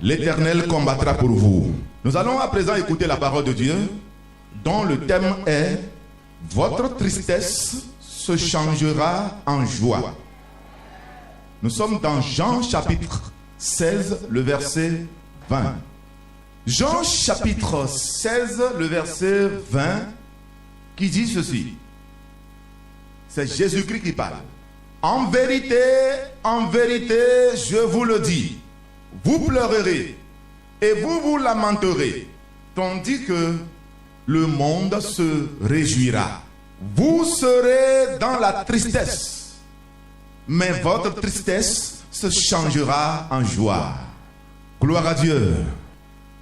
L'Éternel combattra pour vous. Nous allons à présent écouter la parole de Dieu, dont le thème est « Votre tristesse se changera en joie ». Nous sommes dans Jean chapitre 16, le verset 20. Jean chapitre 16, le verset 20, qui dit ceci. C'est Jésus-Christ qui parle. En vérité, je vous le dis, vous pleurerez et vous vous lamenterez, tandis que le monde se réjouira. Vous serez dans la tristesse, mais votre tristesse se changera en joie. Gloire à Dieu.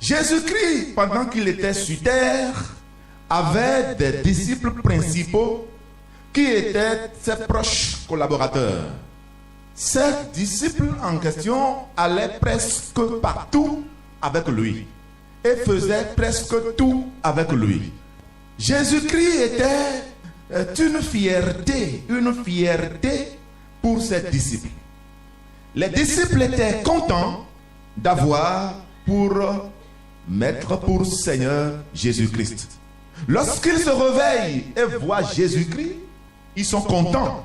Jésus-Christ, pendant qu'il était sur terre, avait des disciples principaux qui étaient ses proches collaborateurs. Ces disciples en question allaient presque partout avec lui et faisaient presque tout avec lui. Jésus-Christ était une fierté pour ses disciples. Les disciples étaient contents d'avoir pour maître, pour Seigneur Jésus-Christ. Lorsqu'ils se réveillent et voient Jésus-Christ, ils sont contents.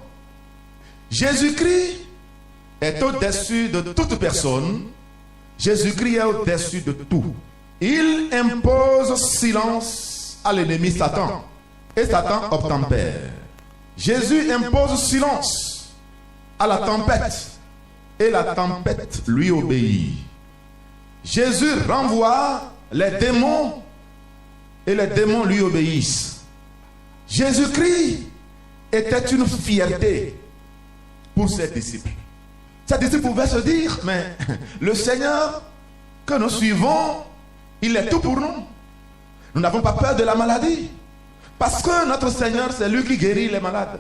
Jésus-Christ est au-dessus de toute personne. Jésus-Christ est au-dessus de tout. Il impose silence à l'ennemi Satan. Et Satan obtempère. Jésus impose silence à la tempête. Et la tempête lui obéit. Jésus renvoie les démons. Et les démons lui obéissent. Jésus-Christ était une fierté pour ses disciples. Ses disciples pouvaient se dire, mais le Seigneur que nous suivons, il est tout pour nous. Nous n'avons pas peur de la maladie. Parce que notre Seigneur, c'est lui qui guérit les malades.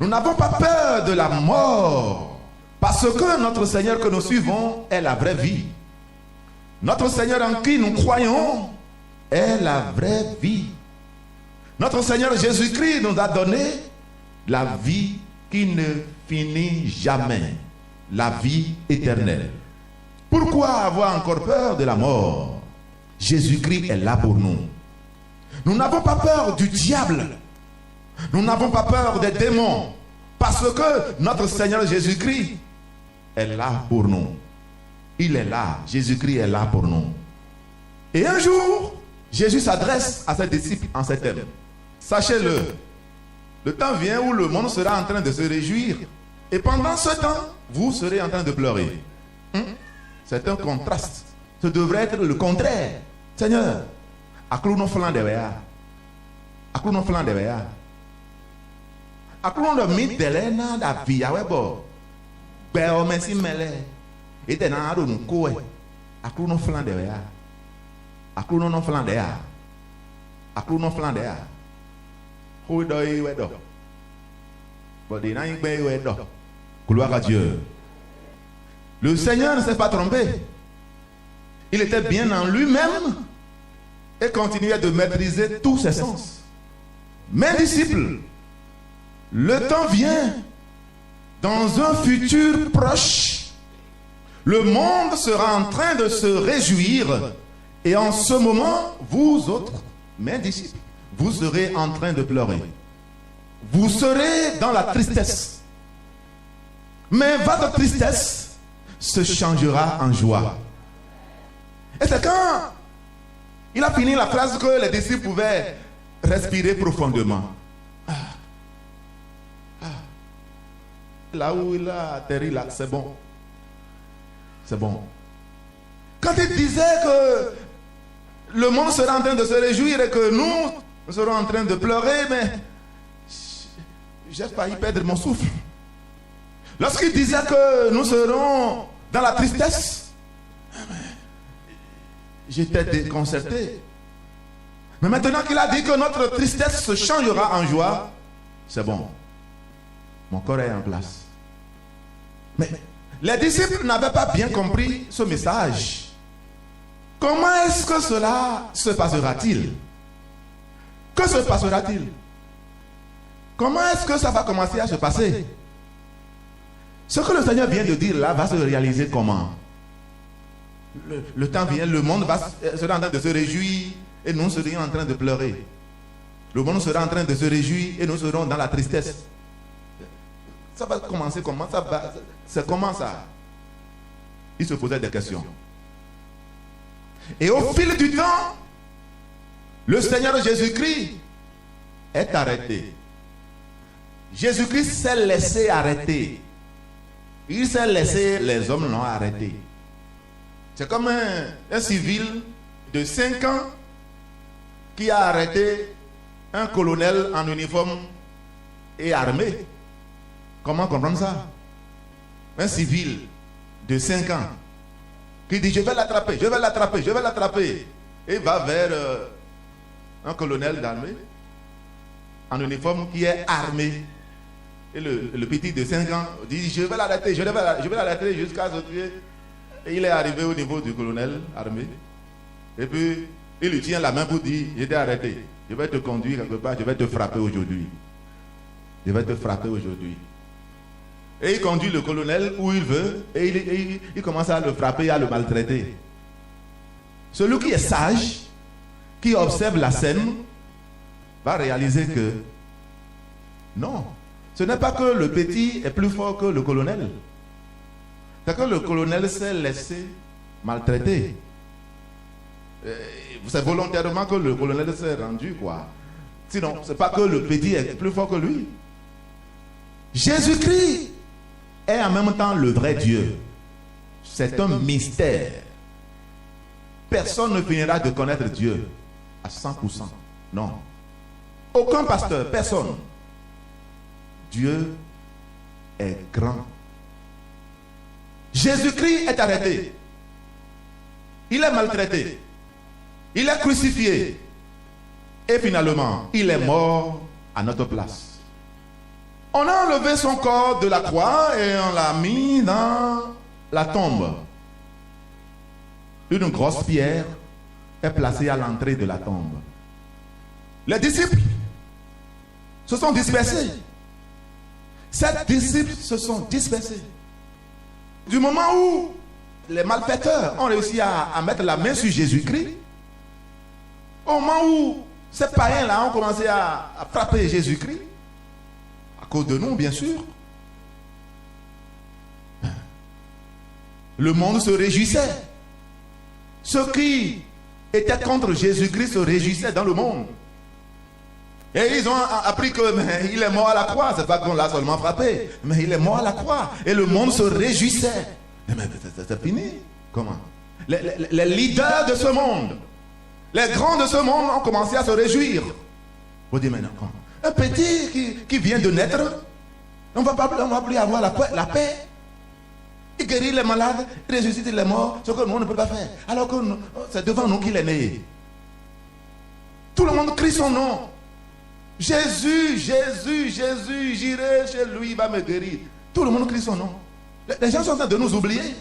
Nous n'avons pas peur de la mort. Parce que notre Seigneur que nous suivons est la vraie vie. Notre Seigneur en qui nous croyons est la vraie vie. Notre Seigneur Jésus-Christ nous a donné la vie qui ne finit jamais, la vie éternelle. Pourquoi avoir encore peur de la mort? Jésus-Christ est là pour nous. Nous n'avons pas peur du diable. Nous n'avons pas peur des démons. Parce que notre Seigneur Jésus-Christ est là pour nous. Il est là. Jésus-Christ est là pour nous. Et un jour, Jésus s'adresse à ses disciples en ces termes. Sachez-le, le temps vient où le monde sera en train de se réjouir. Et pendant ce temps, vous serez en train de pleurer. C'est un contraste. Ce devrait être le contraire. Seigneur, à clou non flanc de véa. À clou non flanc de véa. À clou non mit de l'ena da via webo. Béo messi mele. Et t'es dans un coin. À clou non flanc de véa. À clou non flanc de véa. À clou non flanc de véa. Gloire à Dieu. Le Seigneur ne s'est pas trompé. Il était bien en lui-même et continuait de maîtriser tous ses sens. Mes disciples, le temps vient, dans un futur proche, le monde sera en train de se réjouir et en ce moment, vous autres, mes disciples, vous serez en train de pleurer. Vous serez dans la tristesse. Mais votre tristesse se changera en joie. Et c'est quand il a fini la phrase que les disciples pouvaient respirer profondément. Là où il a atterri, là, c'est bon. C'est bon. Quand il disait que le monde sera en train de se réjouir et que nous serons en train de pleurer, mais j'ai failli perdre mon souffle. Lorsqu'il disait que nous serons dans la tristesse, j'étais déconcerté. Mais maintenant qu'il a dit que notre tristesse se changera en joie, c'est bon. Mon corps est en place. Mais les disciples n'avaient pas bien compris ce message. Comment est-ce que cela se passera-t-il? Que se passera-t-il? Comment est-ce que ça va commencer à se passer? Ce que le Seigneur vient de dire là va se réaliser comment? le temps vient, le monde sera en train de se réjouir et nous serions en train de pleurer. Le monde sera en train de se réjouir et nous serons dans la tristesse. Ça va commencer comment? C'est comment ça? Il se posait des questions. Et au fil du temps, le Seigneur Jésus-Christ est arrêté. Jésus-Christ s'est laissé arrêter. Il s'est laissé, les hommes l'ont arrêté. C'est comme un civil de 5 ans qui a arrêté un colonel en uniforme et armé. Comment comprendre ça? Un civil de 5 ans qui dit je vais l'attraper, je vais l'attraper, je vais l'attraper. Et va vers un colonel d'armée en uniforme qui est armé. Et le petit de 5 ans dit je vais l'arrêter, je vais l'arrêter jusqu'à ce que il est arrivé au niveau du colonel armé. Et puis il lui tient la main pour dire je t'ai arrêté, je vais te conduire quelque part, je vais te frapper aujourd'hui. Je vais te frapper aujourd'hui. Et il conduit le colonel où il veut et il commence à le frapper, à le maltraiter. Celui qui est sage, qui observe la scène, va réaliser que non, ce n'est pas que le petit est plus fort que le colonel. C'est que le colonel s'est laissé maltraiter. C'est volontairement que le colonel s'est rendu, quoi. Sinon, ce n'est pas que le petit est plus fort que lui. Jésus-Christ est en même temps le vrai Dieu. C'est un mystère. Personne ne finira de connaître Dieu à 100%. Non. Aucun pasteur, personne. Dieu est grand. Jésus-Christ est arrêté. Il est maltraité. Il est crucifié. Et finalement, il est mort à notre place. On a enlevé son corps de la croix et on l'a mis dans la tombe. Une grosse pierre est placée à l'entrée de la tombe. Les disciples se sont dispersés. 7 disciples se sont dispersés. Du moment où les malfaiteurs ont réussi à mettre la main sur Jésus-Christ, au moment où ces païens-là ont commencé à frapper Jésus-Christ, à cause de nous, bien sûr, le monde se réjouissait. Ceux qui étaient contre Jésus-Christ se réjouissaient dans le monde. Et ils ont appris qu'il est mort à la croix. C'est pas qu'on l'a seulement frappé, mais il est mort à la croix. Et le monde se réjouissait. Mais c'est fini. Comment? Les leaders de ce monde, les grands de ce monde ont commencé à se réjouir. Vous dites maintenant, un petit qui vient de naître, on ne va plus avoir la paix. Il guérit les malades, il ressuscite les morts, ce que nous on ne peut pas faire. Alors que c'est devant nous qu'il est né. Tout le monde crie son nom. Jésus, Jésus, Jésus, j'irai chez lui, il va me guérir. Tout le monde crie son nom. Les gens sont en train de nous oublier.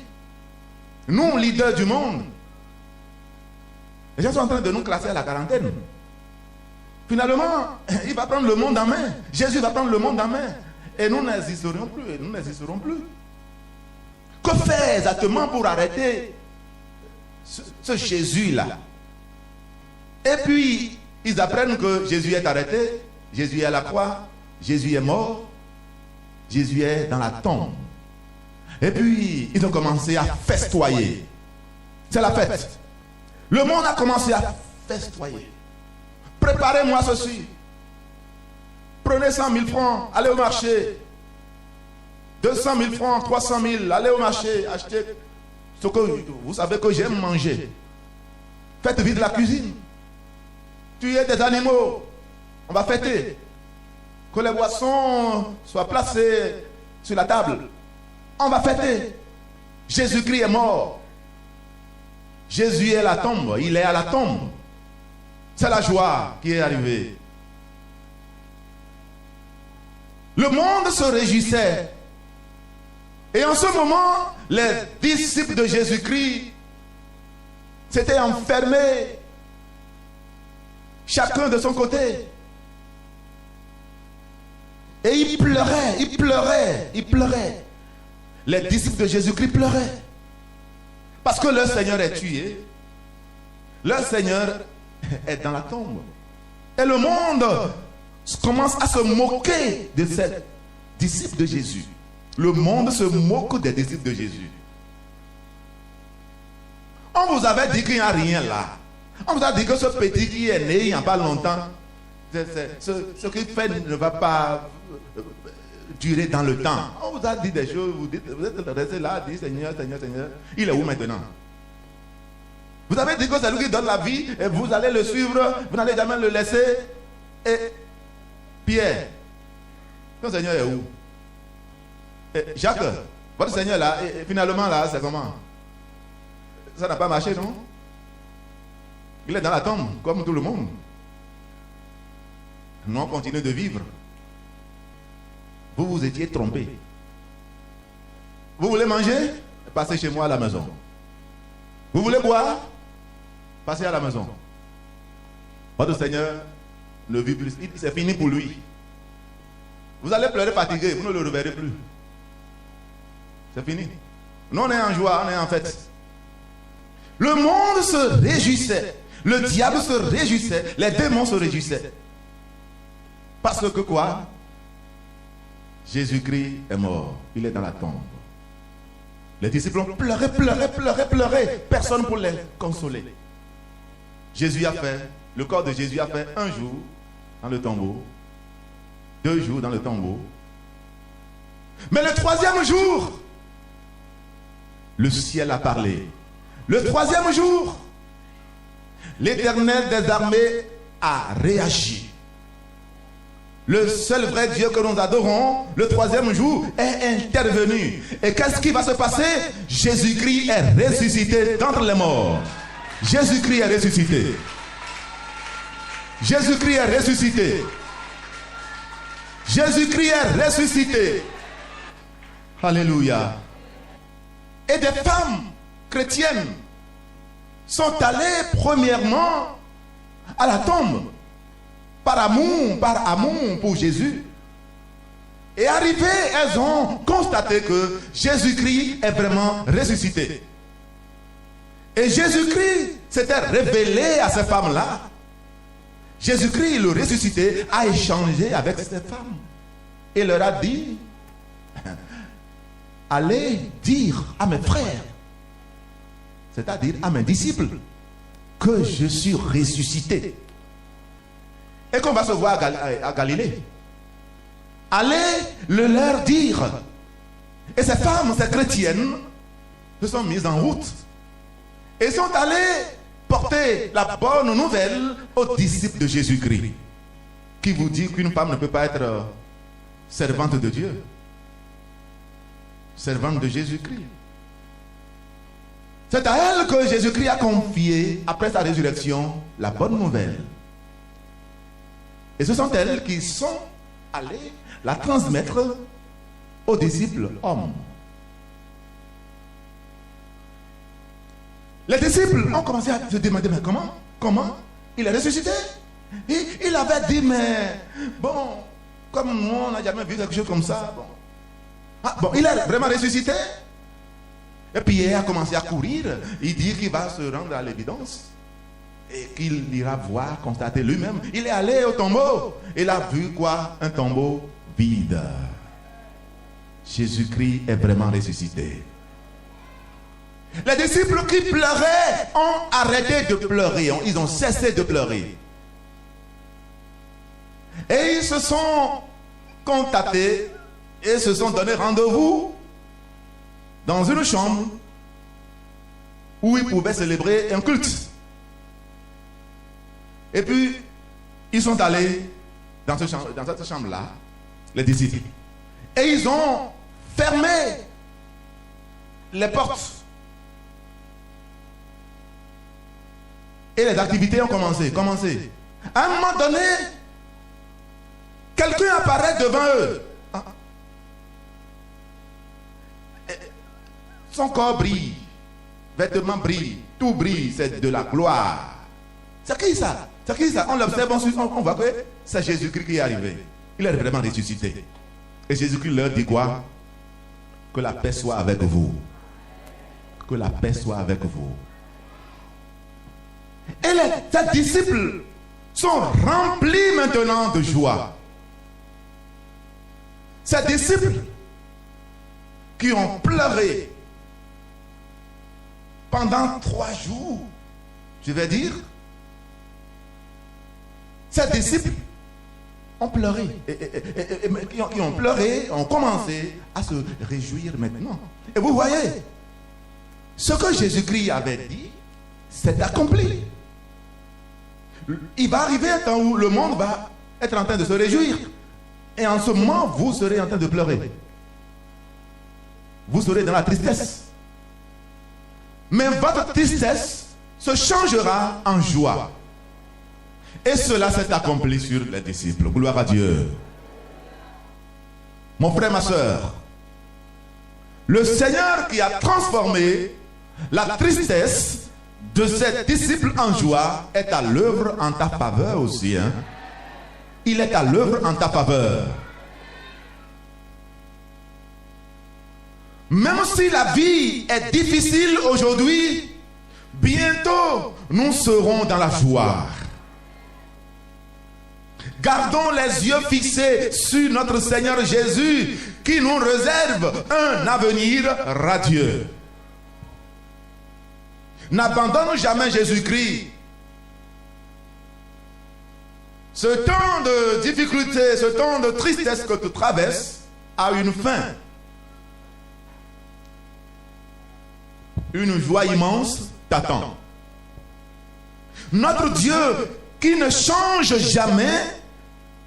Nous, leaders du monde. Les gens sont en train de nous classer à la quarantaine. Finalement, il va prendre le monde en main. Jésus va prendre le monde en main. Et nous n'existerons plus. Et nous n'existerons plus. Que faire exactement pour arrêter ce Jésus-là? Et puis, ils apprennent que Jésus est arrêté, Jésus est à la croix, Jésus est mort, Jésus est dans la tombe. Et puis, ils ont commencé à festoyer. C'est la fête. Le monde a commencé à festoyer. Préparez-moi ceci. Prenez 100 000 francs, allez au marché. 200 000 francs, 300 000, allez au marché, achetez ce que vous savez que j'aime manger. Faites vite la cuisine. Tuez des animaux. On va fêter. Que les boissons soient placées sur la table. On va fêter. Jésus-Christ est mort. Jésus est à la tombe. Il est à la tombe. C'est la joie qui est arrivée. Le monde se réjouissait. Et en ce moment, les disciples de Jésus-Christ s'étaient enfermés, chacun de son côté. Et ils pleuraient, ils pleuraient, ils pleuraient. Les disciples de Jésus-Christ pleuraient. Parce que leur Seigneur est tué. Leur Seigneur est dans la tombe. Et le monde commence à se moquer de ces disciples de Jésus. Le monde se moque des disciples de Jésus. On vous avait dit qu'il n'y a rien là. On vous a dit que ce petit qui est né il n'y a pas longtemps, ce qu'il fait ne va pas durer dans le temps. On vous a dit des choses, vous êtes resté là, dit Seigneur, Seigneur, Seigneur. Il est où maintenant? Vous avez dit que c'est lui qui donne la vie et vous allez le suivre, vous n'allez jamais le laisser. Et Pierre, ton Seigneur est où? Et Jacques, votre Seigneur là, et finalement là, c'est comment? Ça n'a pas marché, non? Il est dans la tombe, comme tout le monde. Nous on continue de vivre. Vous vous étiez trompé. Vous voulez manger? Passez chez moi à la maison. Vous voulez boire? Passez à la maison. Votre Seigneur ne vit plus. C'est fini pour lui. Vous allez pleurer fatigué, vous ne le reverrez plus. C'est fini. Nous on est en joie, on est en fête. Le monde se réjouissait. Le diable se réjouissait. Les démons se réjouissaient. Parce que quoi? Jésus-Christ est mort. Il est dans la tombe. Les disciples ont pleuré, pleuré, pleuré, pleuré. Personne pour les consoler. Jésus a fait, le corps de Jésus a fait 1 jour dans le tombeau, 2 jours dans le tombeau. Mais le 3e jour, le ciel a parlé. Le 3e jour, l'Éternel des armées a réagi. Le seul vrai Dieu que nous adorons, le 3e jour, est intervenu. Et qu'est-ce qui va se passer? Jésus-Christ est ressuscité d'entre les morts. Jésus-Christ est ressuscité. Jésus-Christ est ressuscité. Jésus-Christ est ressuscité. Alléluia. Et des femmes chrétiennes sont allées premièrement à la tombe par amour pour Jésus. Et arrivées, elles ont constaté que Jésus-Christ est vraiment ressuscité. Et Jésus-Christ s'était révélé à ces femmes-là. Jésus-Christ, le ressuscité, a échangé avec ces femmes. Et leur a dit, allez dire à mes frères, c'est-à-dire à mes disciples, que je suis ressuscité. Et qu'on va se voir à Galilée. Allez le leur dire. Et ces femmes, ces chrétiennes, se sont mises en route. Et sont allées porter la bonne nouvelle aux disciples de Jésus-Christ. Qui vous dit qu'une femme ne peut pas être servante de Dieu. Servante de Jésus-Christ. C'est à elle que Jésus-Christ a confié, après sa résurrection, la bonne nouvelle. Et ce sont elles qui sont allées la transmettre aux disciples hommes. Les disciples ont commencé à se demander, mais comment il est ressuscité? Il avait dit, mais bon, comme nous, on n'a jamais vu quelque chose comme ça. Bon, il est vraiment ressuscité? Et Pierre a commencé à courir. Il dit qu'il va se rendre à l'évidence. Et qu'il ira voir, constater lui-même. Il est allé au tombeau. Il a vu quoi? Un tombeau vide. Jésus-Christ est vraiment ressuscité. Les disciples qui pleuraient ont arrêté de pleurer. Ils ont cessé de pleurer. Et ils se sont contactés et se sont donné rendez-vous dans une chambre où ils pouvaient célébrer un culte. Et puis, ils sont allés dans cette chambre-là, les disciples. Et ils ont fermé les portes. Et les activités ont commencé. À un moment donné, quelqu'un apparaît devant eux. Son corps brille, vêtements brillent, tout brille, c'est de la gloire. C'est qui ça? On l'observe, on voit que c'est Jésus-Christ qui est arrivé. Il est vraiment ressuscité. Et Jésus-Christ leur dit quoi? Que la paix soit avec vous. Que la paix soit avec vous. Et ses disciples sont remplis maintenant de joie. Ces disciples qui ont pleuré pendant 3 jours, je vais dire, ces disciples ont pleuré. Qui ont pleuré, ont commencé à se réjouir maintenant. Et vous voyez, ce que Jésus-Christ avait dit, c'est accompli. Il va arriver un temps où le monde va être en train de se réjouir. Et en ce moment, vous serez en train de pleurer. Vous serez dans la tristesse. Mais votre tristesse se changera en joie. Et cela s'est accompli sur les disciples. Gloire à Dieu. Mon frère, ma soeur, le Seigneur qui a transformé la tristesse de ses disciples en joie est à l'œuvre en ta faveur aussi. Hein? Il est à l'œuvre en ta faveur. Même si la vie est difficile aujourd'hui, bientôt nous serons dans la joie. Gardons les yeux fixés sur notre Seigneur Jésus qui nous réserve un avenir radieux. N'abandonne jamais Jésus-Christ. Ce temps de difficulté, ce temps de tristesse que tu traverses a une fin. Une joie immense t'attend. Notre Dieu qui ne change jamais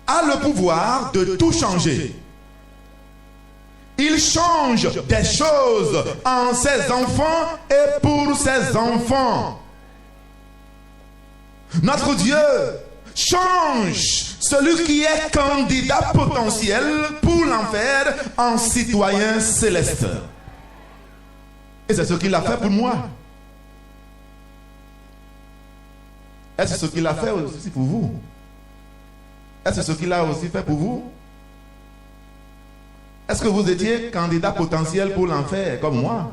a le pouvoir de tout changer. Il change des choses en ses enfants et pour ses enfants. Notre Dieu change celui qui est candidat potentiel pour l'enfer en citoyen céleste. Et c'est ce qu'il a fait pour moi. Est-ce ce qu'il a fait aussi pour vous? Est-ce ce qu'il a aussi fait pour vous? Est-ce que vous étiez candidat potentiel pour l'enfer comme moi?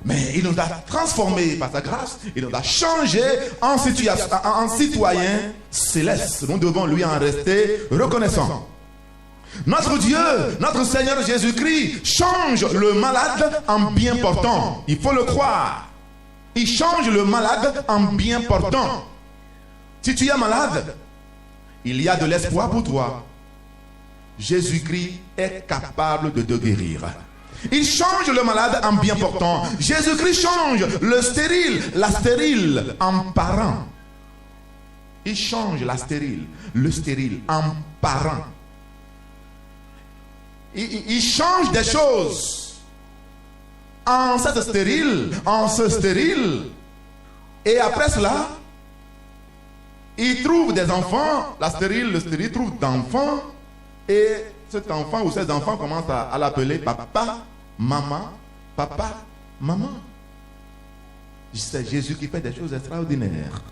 Mais il nous a transformés par sa grâce. Il nous a changés en citoyens célestes. Nous devons lui en rester reconnaissants. Notre Dieu, notre Seigneur Jésus-Christ change le malade en bien portant. Il faut le croire. Il change le malade en bien portant. Si tu es malade, il y a de l'espoir pour toi. Jésus-Christ est capable de te guérir. Il change le malade en bien portant. Jésus-Christ change le stérile, la stérile en parent. Il change la stérile, le stérile en parent. Il change des choses en cette stérile, en ce stérile. Et après cela, il trouve des enfants. La stérile, le stérile trouve d'enfants. Et cet enfant ou ces enfants commencent à l'appeler papa, maman, papa, maman. C'est Jésus qui fait des choses extraordinaires.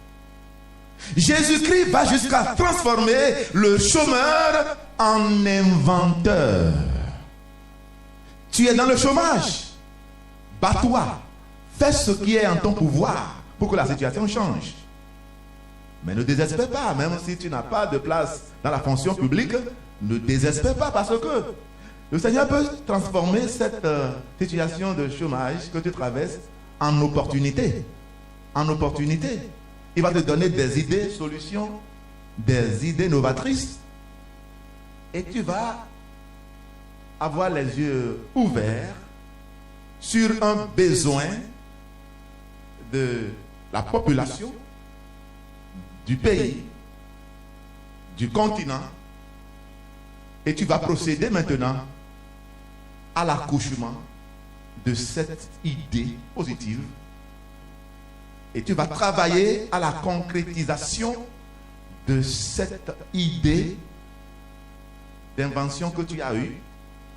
Jésus-Christ va jusqu'à transformer le chômeur en inventeur. Tu es dans le chômage. Bats-toi. Fais ce qui est en ton pouvoir pour que la situation change. Mais ne désespère pas, même si tu n'as pas de place dans la fonction publique, ne désespère pas parce que le Seigneur peut transformer cette situation de chômage que tu traverses en opportunité. En opportunité. Il va te donner des idées, solutions, des idées novatrices. Et tu vas avoir les yeux ouverts sur un besoin de la population, du pays, du continent. Et tu vas procéder maintenant à l'accouchement de cette idée positive. Et tu vas travailler à la concrétisation de cette idée d'invention que tu as eue.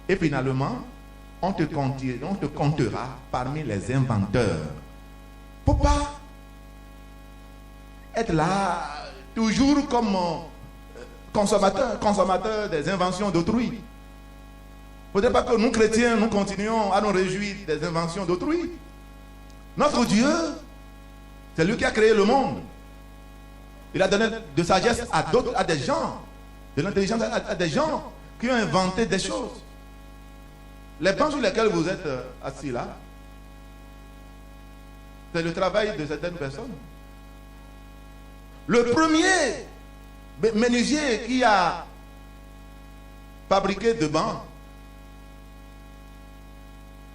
Et finalement, on te comptera parmi les inventeurs. Il ne faut pas être là toujours comme consommateur des inventions d'autrui. ne faudrait pas que nous, chrétiens, nous continuions à nous réjouir des inventions d'autrui. Notre Dieu, c'est lui qui a créé le monde. Il a donné de sagesse à d'autres, à des gens, de l'intelligence à des gens qui ont inventé des choses. Les bancs sur lesquels vous êtes assis là, c'est le travail de certaines personnes. Le premier menuisier qui a fabriqué de bancs,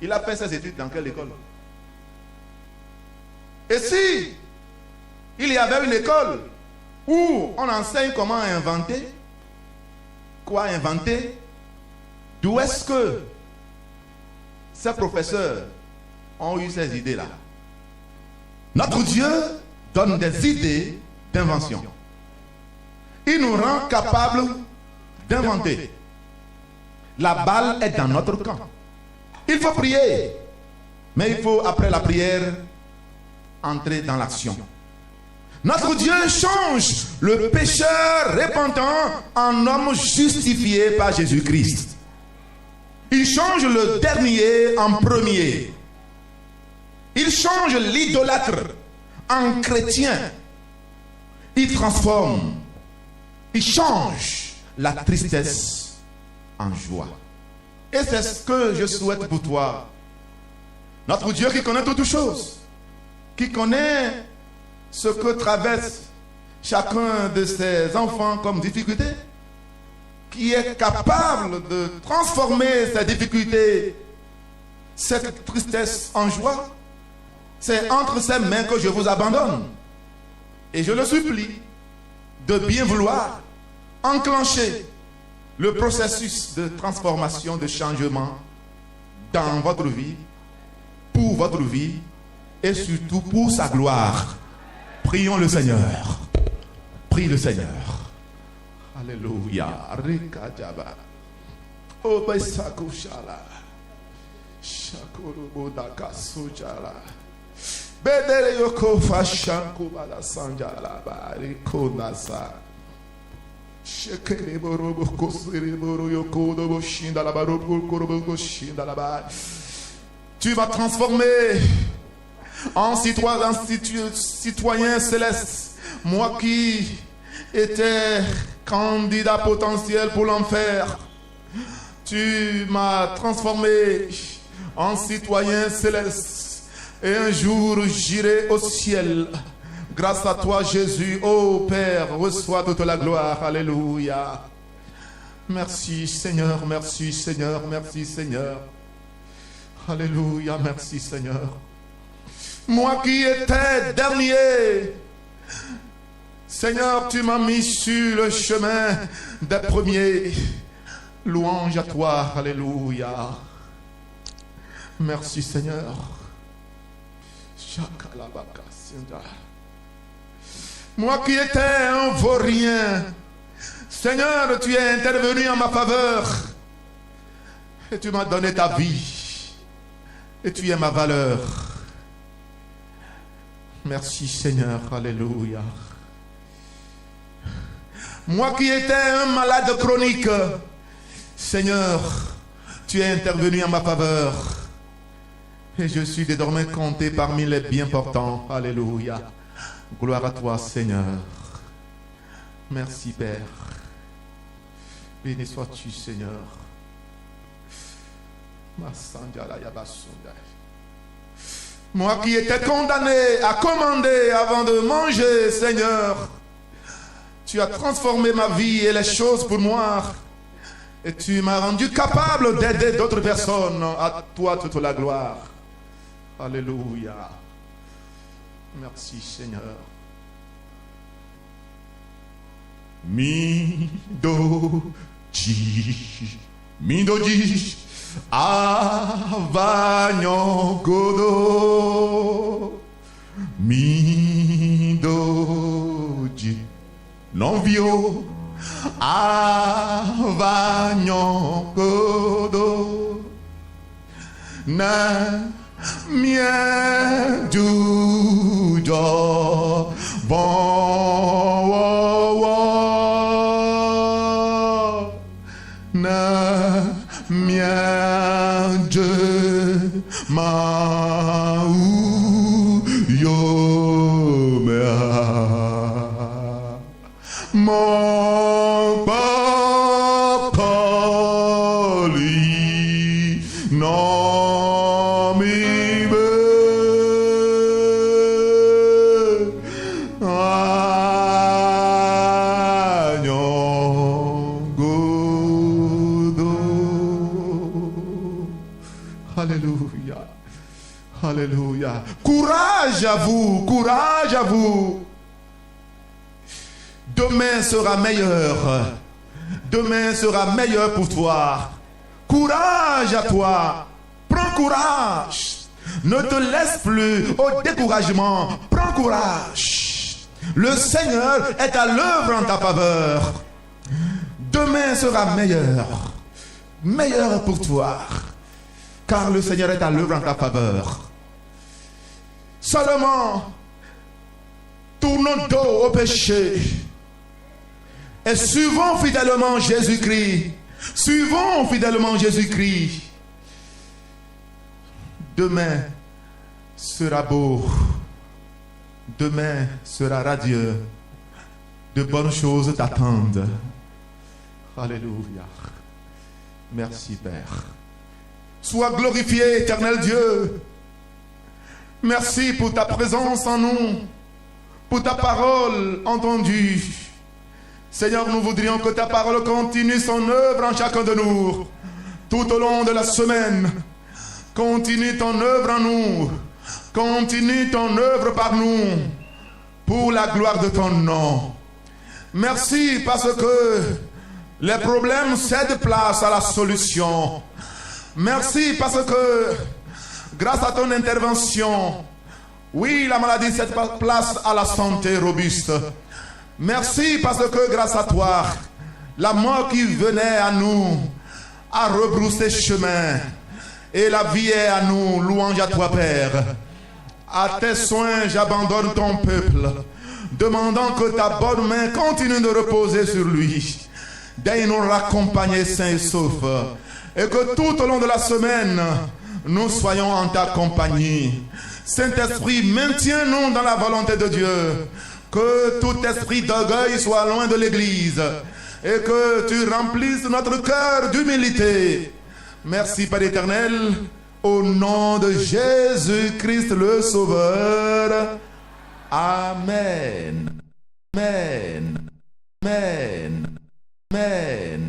il a fait ses études dans quelle école? Et si il y avait une école où on enseigne comment inventer, quoi inventer, d'où est-ce que ces professeurs ont eu ces idées-là? Notre Dieu donne des idées d'invention. Il nous rend capables d'inventer. La balle est dans notre camp. Il faut prier, mais il faut, après la prière, entrer dans l'action. Notre Dieu change le pécheur repentant en homme justifié par Jésus-Christ. Il change le dernier en premier. Il change l'idolâtre en chrétien. Il transforme. Il change la tristesse en joie. Et c'est ce que je souhaite pour toi. Notre Dieu qui connaît toutes choses, qui connaît ce que traverse chacun de ses enfants comme difficulté, qui est capable de transformer ces difficultés, cette tristesse en joie. C'est entre ses mains que je vous abandonne. Et je le supplie de bien vouloir enclencher le processus de transformation, de changement dans votre vie, pour votre vie et surtout pour sa gloire. Prions le Seigneur. Prie le Seigneur. Alléluia. Oh, Besakushala. Shakurubodaka Sujala. Bedere Yoko Fashanku Bala Sanjala Barikonasa. Shekeleborobo Kosireboro Yoko Dobo Shindala Barobo Korobo Shindala Ba. Tu vas transformer en citoyen céleste. Moi qui étais candidat potentiel pour l'enfer, tu m'as transformé en citoyen céleste. Et un jour j'irai au ciel. Grâce à toi Jésus, ô Père, reçois toute la gloire. Alléluia. Merci Seigneur, merci Seigneur, merci Seigneur. Alléluia, merci Seigneur. Moi qui étais dernier, Seigneur, tu m'as mis sur le chemin des premiers. Louange à toi, alléluia. Merci Seigneur. Moi qui étais un vaurien, Seigneur, tu es intervenu en ma faveur et tu m'as donné ta vie et tu es ma valeur. Merci Seigneur, alléluia. Moi qui étais un malade chronique, Seigneur, tu es intervenu en ma faveur et je suis désormais compté parmi les bien portants. Alléluia. Gloire à toi Seigneur. Merci Père. Béni sois-tu Seigneur. Moi qui étais condamné à commander avant de manger, Seigneur, tu as transformé ma vie et les choses pour moi. Et tu m'as rendu capable d'aider d'autres personnes. À toi toute la gloire. Alléluia. Merci Seigneur. Midoji Avanyo Godo Midoji Non vio Avanyo Godo Na Mien Judo Bon Na Mien Courage à vous, courage à vous. Demain sera meilleur. Demain sera meilleur pour toi. Courage à toi. Prends courage. Ne te laisse plus au découragement. Prends courage. Le Seigneur est à l'œuvre en ta faveur. Demain sera meilleur. Meilleur pour toi. Car le Seigneur est à l'œuvre en ta faveur. Seulement, tournons dos au péché et suivons fidèlement Jésus-Christ. Suivons fidèlement Jésus-Christ. Demain sera beau. Demain sera radieux. De bonnes choses t'attendent. Alléluia. Merci Père. Sois glorifié, éternel Dieu. Merci pour ta présence en nous, pour ta parole entendue. Seigneur, nous voudrions que ta parole continue son œuvre en chacun de nous, tout au long de la semaine. Continue ton œuvre en nous, continue ton œuvre par nous, pour la gloire de ton nom. Merci parce que les problèmes cèdent place à la solution. Merci parce que grâce à ton intervention, oui, la maladie cède place à la santé robuste. Merci parce que grâce à toi, la mort qui venait à nous a rebroussé chemin. Et la vie est à nous. Louange à toi, Père. À tes soins, j'abandonne ton peuple, demandant que ta bonne main continue de reposer sur lui. Daigne nous raccompagner sains et saufs. Et que tout au long de la semaine, nous soyons en ta compagnie. Saint-Esprit, maintiens-nous dans la volonté de Dieu. Que tout esprit d'orgueil soit loin de l'Église. Et que tu remplisses notre cœur d'humilité. Merci, Père éternel. Au nom de Jésus-Christ le Sauveur. Amen. Amen. Amen. Amen.